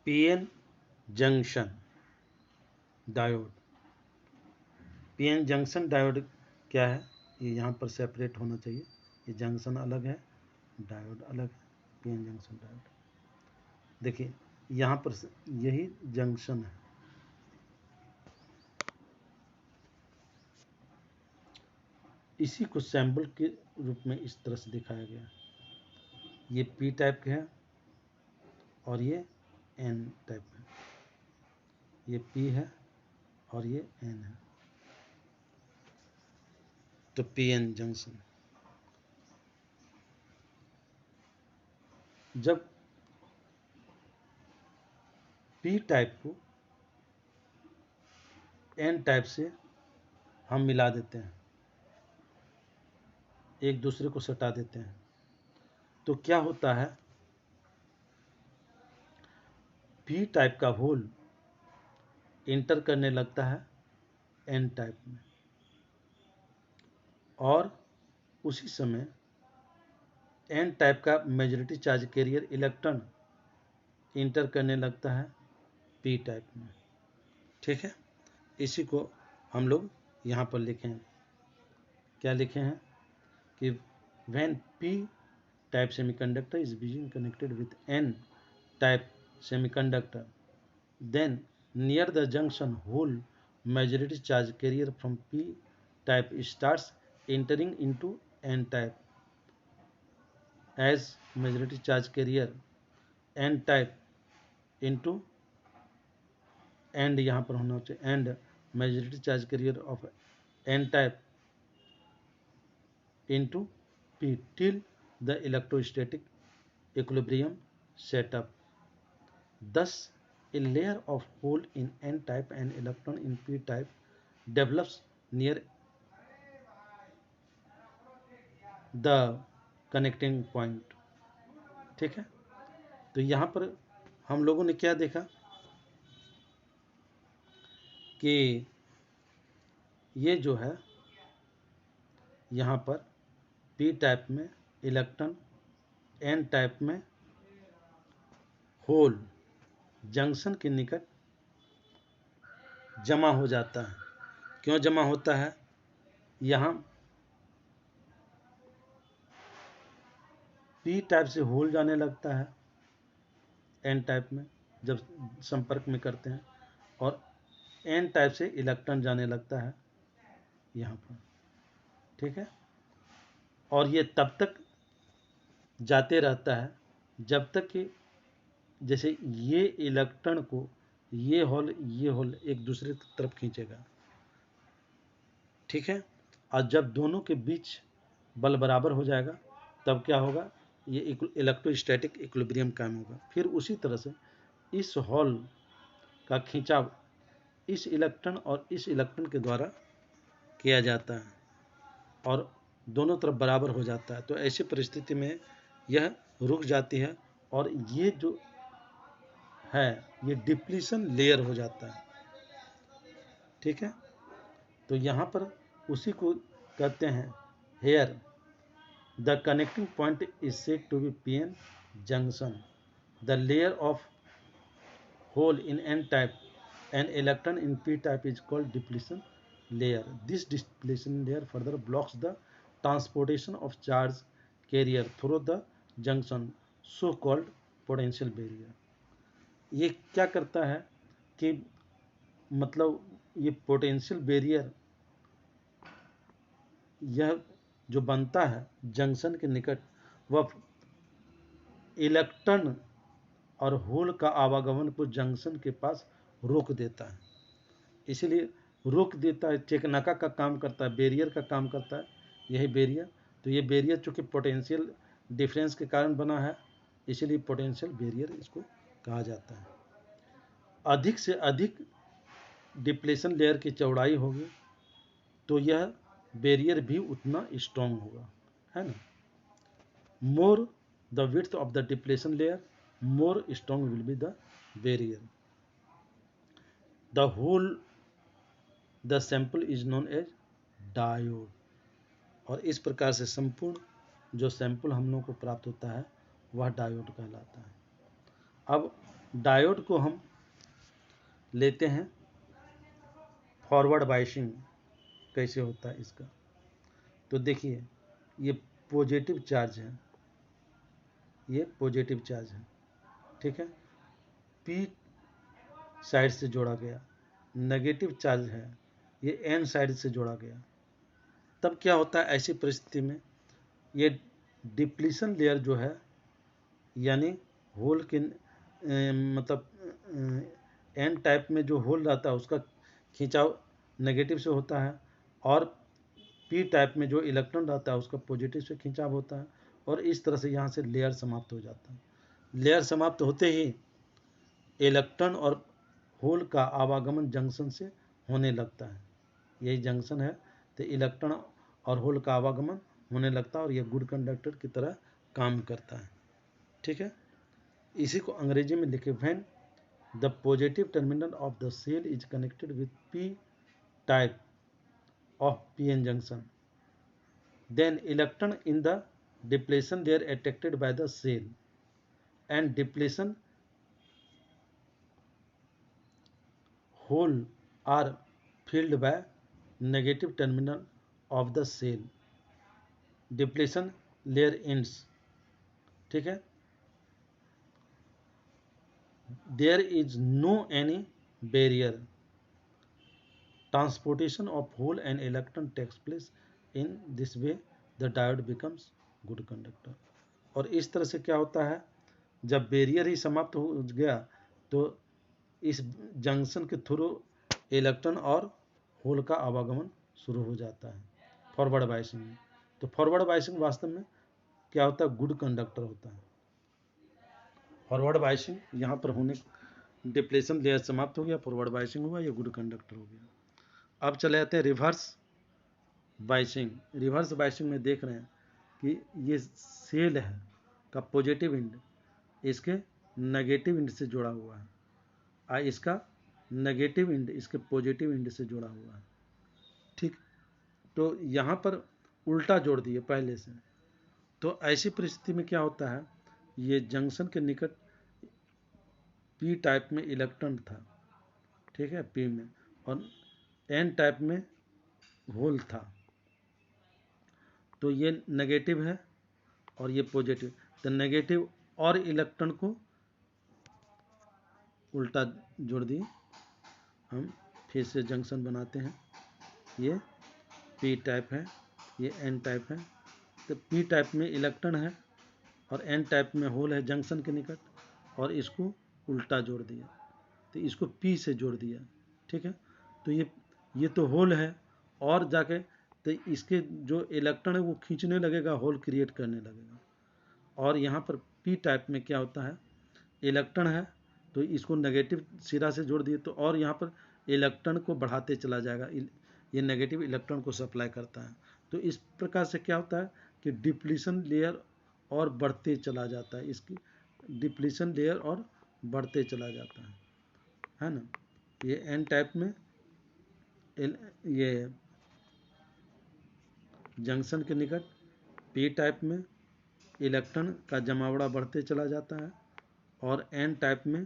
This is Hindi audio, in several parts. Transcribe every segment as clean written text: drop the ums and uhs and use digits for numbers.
PN junction diode. PN junction diode क्या है, ये यहाँ पर सेपरेट होना चाहिए, ये जंक्शन अलग है, डायोड अलग है। पीएन जंक्शन डायोड, देखिए यहाँ पर यही जंक्शन है, इसी को सैम्पल के रूप में इस तरह से दिखाया गया है। ये पी टाइप के है और ये एन टाइप है, ये पी है और ये एन है, तो पीएन जंक्शन। जब पी टाइप को एन टाइप से हम मिला देते हैं, एक दूसरे को सटा देते हैं, तो क्या होता है, पी टाइप का होल इंटर करने लगता है एन टाइप में, और उसी समय एन टाइप का majority charge carrier electron inter करने लगता है पी टाइप में। ठीक है, इसी को हम लोग यहाँ पर लिखे हैं, क्या लिखे हैं कि when P type semiconductor is being connected with an type semiconductor, then near the junction whole majority charge carrier from p type starts entering into n type as majority charge carrier n type into, and यहाँ पर होना चाहिए and majority charge carrier of n type into p till the electrostatic equilibrium setup. Thus a layer of hole in n type and electron in p type develops near the connecting point। ठीक है, तो यहाँ पर हम लोगों ने क्या देखा कि ये जो है यहाँ पर p टाइप में इलेक्ट्रॉन, n टाइप में होल जंक्शन के निकट जमा हो जाता है। क्यों जमा होता है, यहाँ p टाइप से होल जाने लगता है n टाइप में जब संपर्क में करते हैं, और n टाइप से इलेक्ट्रॉन जाने लगता है यहाँ पर। ठीक है, और ये तब तक जाते रहता है जब तक कि जैसे ये इलेक्ट्रॉन को ये होल एक दूसरे तरफ खींचेगा। ठीक है, और जब दोनों के बीच बल बराबर हो जाएगा तब क्या होगा, ये इलेक्ट्रोस्टैटिक इक्विलिब्रियम कायम होगा। फिर उसी तरह से इस हॉल का खिंचाव इस इलेक्ट्रॉन और इस इलेक्ट्रॉन के द्वारा किया जाता है और दोनों तरफ बराबर हो जाता है। तो ऐसी परिस्थिति में यह रुक जाती है और ये जो है ये डिप्लीशन लेयर हो जाता है। ठीक है, तो यहाँ पर उसी को कहते हैं here the connecting point is said to be PN junction, the layer of hole in n type and electron in p type is called depletion layer. This depletion layer further blocks the transportation of charge carrier through the junction, so called potential barrier. ये क्या करता है कि मतलब ये पोटेंशियल बैरियर यह जो बनता है जंक्शन के निकट, वह इलेक्ट्रॉन और होल का आवागमन को जंक्शन के पास रोक देता है। इसलिए रोक देता है, चेकनाका का काम करता है, बैरियर का काम करता है यही बैरियर। तो ये बैरियर चूँकि पोटेंशियल डिफरेंस के कारण बना है, इसलिए पोटेंशियल बैरियर इसको कहा जाता है। अधिक से अधिक डिप्लेशन लेयर की चौड़ाई होगी तो यह बैरियर भी उतना स्ट्रॉन्ग होगा, है ना। More the width of the depletion layer, more strong will be the barrier. The whole the sample is known as diode. और इस प्रकार से संपूर्ण जो सैंपल हम लोगों को प्राप्त होता है वह डायोड कहलाता है। अब डायोड को हम लेते हैं फॉरवर्ड बायसिंग कैसे होता है इसका। तो देखिए ये पॉजिटिव चार्ज है, ये पॉजिटिव चार्ज है, ठीक है, पी साइड से जोड़ा गया, नेगेटिव चार्ज है, ये एन साइड से जोड़ा गया। तब क्या होता है ऐसी परिस्थिति में, ये डिप्लीशन लेयर जो है यानी होल के मतलब एन टाइप में जो होल रहता है उसका खिंचाव नेगेटिव से होता है, और पी टाइप में जो इलेक्ट्रॉन रहता है उसका पॉजिटिव से खिंचाव होता है, और इस तरह से यहाँ से लेयर समाप्त हो जाता है। लेयर समाप्त होते ही इलेक्ट्रॉन और होल का आवागमन जंक्शन से होने लगता है, यही जंक्शन है, तो इलेक्ट्रॉन और होल का आवागमन होने लगता है और यह गुड कंडक्टर की तरह काम करता है, ठीक है। इसी को अंग्रेजी में लिखे, when the positive terminal of the cell is connected with P type of PN junction, then electron in the depletion layer attracted by the cell and depletion hole are filled by negative terminal of the cell, depletion layer ends, ठीक है। there is no any barrier, transportation of hole and electron takes place in this way, the diode becomes good conductor। और इस तरह से क्या होता है, जब बैरियर ही समाप्त हो गया तो इस जंक्शन के थ्रू इलेक्ट्रॉन और होल का आवागमन शुरू हो जाता है फॉरवर्ड बायसिंग में। तो फॉरवर्ड बायसिंग वास्तव में क्या होता है, गुड कंडक्टर होता है। फॉरवर्ड बायसिंग यहाँ पर होने, डिप्लेशन लेयर समाप्त हो गया, फॉरवर्ड बायसिंग हुआ, ये गुड कंडक्टर हो गया। अब चले जाते हैं रिवर्स बायसिंग। रिवर्स बायसिंग में देख रहे हैं कि ये सेल है का पॉजिटिव एंड इसके नेगेटिव एंड से जुड़ा हुआ है, इसका नेगेटिव एंड इसके पॉजिटिव एंड से जुड़ा हुआ है, ठीक। तो यहाँ पर उल्टा जोड़ दिए पहले से। तो ऐसी परिस्थिति में क्या होता है, ये जंक्शन के निकट पी टाइप में इलेक्ट्रॉन था, ठीक है, पी में, और एन टाइप में होल था। तो ये नेगेटिव है और ये पॉजिटिव, तो नेगेटिव और इलेक्ट्रॉन को उल्टा जोड़ दिए हम, फिर से जंक्शन बनाते हैं। ये पी टाइप है, ये एन टाइप है। तो पी टाइप में इलेक्ट्रॉन है और एन टाइप में होल है जंक्शन के निकट, और इसको उल्टा जोड़ दिया, तो इसको पी से जोड़ दिया, ठीक है। तो ये तो होल है, और जाके तो इसके जो इलेक्ट्रॉन है वो खींचने लगेगा, होल क्रिएट करने लगेगा। और यहाँ पर पी टाइप में क्या होता है, इलेक्ट्रॉन है तो इसको नेगेटिव सिरा से जोड़ दिए, तो और यहाँ पर इलेक्ट्रॉन को बढ़ाते चला जाएगा, ये नेगेटिव इलेक्ट्रॉन को सप्लाई करता है। तो इस प्रकार से क्या होता है कि डिप्लीशन लेयर और बढ़ते चला जाता है, इसकी डिप्लीशन लेयर और बढ़ते चला जाता है ना। ये एन टाइप में ये जंक्शन के निकट पी टाइप में इलेक्ट्रॉन का जमावड़ा बढ़ते चला जाता है, और एन टाइप में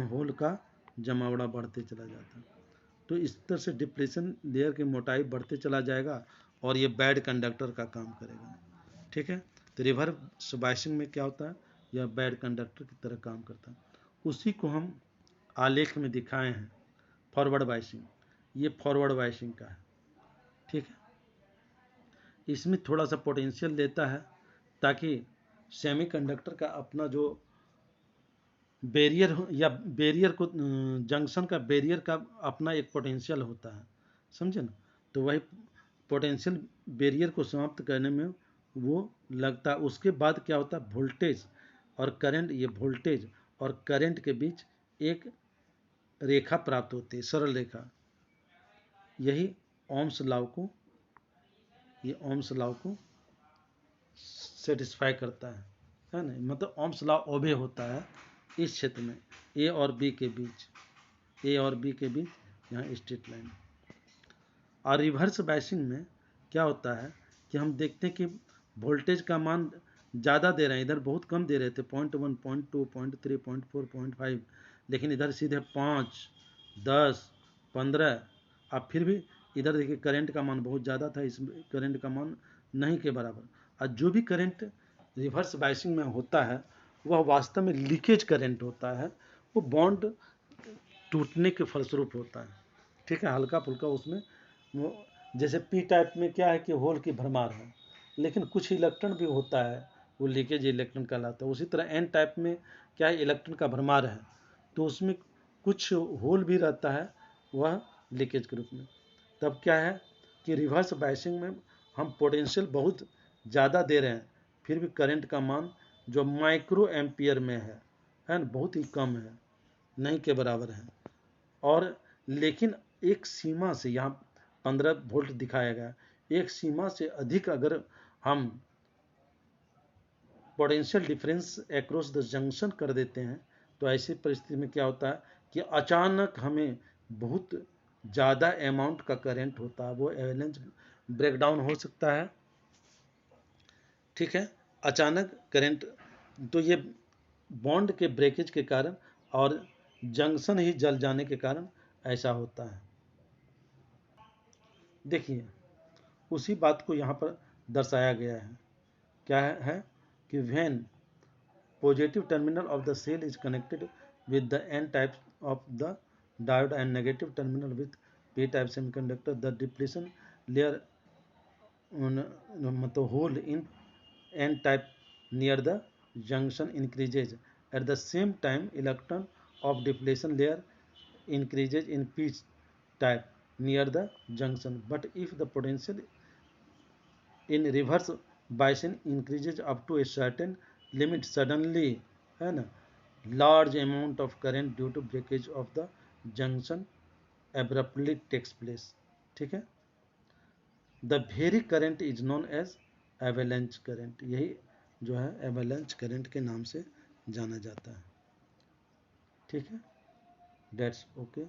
होल का जमावड़ा बढ़ते चला जाता है। तो इस तरह से डिप्लेशन लेयर की मोटाई बढ़ते चला जाएगा और ये बैड कंडक्टर का काम करेगा, ठीक है। तो रिवर्स बायसिंग में क्या होता है, यह बैड कंडक्टर की तरह काम करता है। उसी को हम आलेख में दिखाए हैं, फॉरवर्ड बायसिंग, ये फॉरवर्ड बायसिंग का है, ठीक है। इसमें थोड़ा सा पोटेंशियल देता है ताकि सेमीकंडक्टर का अपना जो बैरियर या बैरियर को, जंक्शन का बैरियर का अपना एक पोटेंशियल होता है, समझे ना। तो वही पोटेंशियल बैरियर को समाप्त करने में वो लगता है। उसके बाद क्या होता है, वोल्टेज और करंट, ये वोल्टेज और करंट के बीच एक रेखा प्राप्त होती है, सरल रेखा। यही ओम्स लॉ को, ये ओम्स लॉ को सेटिस्फाई करता है ना। मतलब ओम्स लॉ ओबे होता है इस क्षेत्र में, ए और बी के बीच, ए और बी के बीच यहाँ स्ट्रेट लाइन। और रिवर्स बायसिंग में क्या होता है कि हम देखते हैं कि वोल्टेज का मान ज़्यादा दे रहे हैं, इधर बहुत कम दे रहे थे 0.1 0.2 0.3 0.4 0.5, लेकिन इधर सीधे 5 10 15। अब फिर भी इधर देखिए करंट का मान बहुत ज़्यादा था, इस करंट का मान नहीं के बराबर। और जो भी करंट रिवर्स बाइसिंग में होता है वह वास्तव में लीकेज करंट होता है, वो बॉन्ड टूटने के फलस्वरूप होता है। ठीक है, हल्का फुल्का उसमें वो, जैसे पी टाइप में क्या है कि होल की भरमार है, लेकिन कुछ इलेक्ट्रॉन भी होता है वो लीकेज इलेक्ट्रॉन कहलाता है। उसी तरह एन टाइप में क्या है, इलेक्ट्रॉन का भरमार है, तो उसमें कुछ होल भी रहता है, वह लीकेज के रूप में। तब क्या है कि रिवर्स बायसिंग में हम पोटेंशियल बहुत ज़्यादा दे रहे हैं, फिर भी करंट का मान जो माइक्रो एम्पियर में है ना, बहुत ही कम है, नहीं के बराबर है। और लेकिन एक सीमा से, यहाँ 15 वोल्ट दिखाया गया, एक सीमा से अधिक अगर हम potential difference across the junction कर देते हैं, तो ऐसी परिस्थिति में क्या होता है कि अचानक हमें बहुत ज़्यादा अमाउंट का करंट होता है, वो एवलेंस ब्रेकडाउन हो सकता है। ठीक है, अचानक करंट, तो ये बॉन्ड के ब्रेकेज के कारण और जंक्शन ही जल जाने के कारण ऐसा होता है। देखिए उसी बात को यहाँ पर दर्शाया गया है, क्या है कि when positive terminal of the cell is connected with the n type of the diode and negative terminal with p type semiconductor, the depletion layer मतलब hole in n type near the junction increases. At the same time electron of depletion layer increases in p type near the junction, but if the potential in reverse Bayesian increases up to a certain limit, suddenly है ना, large amount of current due to breakage of the junction abruptly takes place। ठीक है, the very current is known as avalanche current, यही जो है avalanche current के नाम से जाना जाता है। ठीक है, that's okay।